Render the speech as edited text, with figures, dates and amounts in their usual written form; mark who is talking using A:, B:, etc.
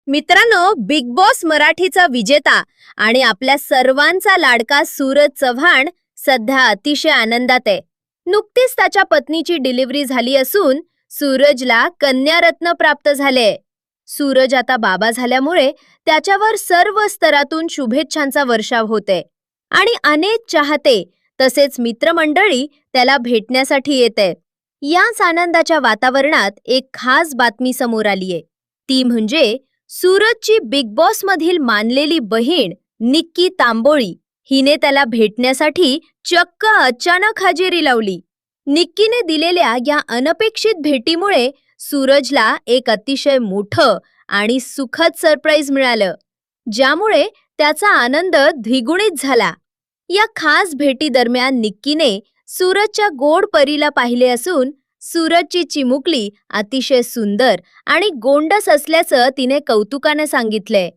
A: मित्रांनो, big boss मराठीचा विजेता आणि आपल्या सर्वांचा लाडका सूरज चव्हाण सध्या अतिशय आनंदात आहे. नुकतीच त्याच्या पत्नीची डिलिव्हरी झाली असून सूरजला कन्यारत्न प्राप्त झाले. सूरज आता बाबा झाल्यामुळे त्याच्यावर सर्व स्तरातून शुभेच्छांचा वर्षाव होते आणि अनेक चाहते तसेच मित्रमंडळी त्याला भेटण्यासाठी येते. याच आनंदाच्या वातावरणात एक खास बातमी समोर आलीये. ती म्हणजे सूरजची बिग बॉस मधील मानलेली बहीण निक्की तांबोळी हिने त्याला भेटण्यासाठी चक्क अचानक हजेरी लावली. निक्कीने दिलेल्या या अनपेक्षित भेटीमुळे सूरजला एक अतिशय मोठं आणि सुखद सरप्राईज मिळालं, ज्यामुळे त्याचा आनंद द्विगुणित झाला. या खास भेटी दरम्यान निक्कीने सूरजच्या गोड परीला पाहिले असून सूरजची चिमुकली अतिशय सुंदर आणि गोंडस असल्याचं तिने कौतुकाने सांगितलंय.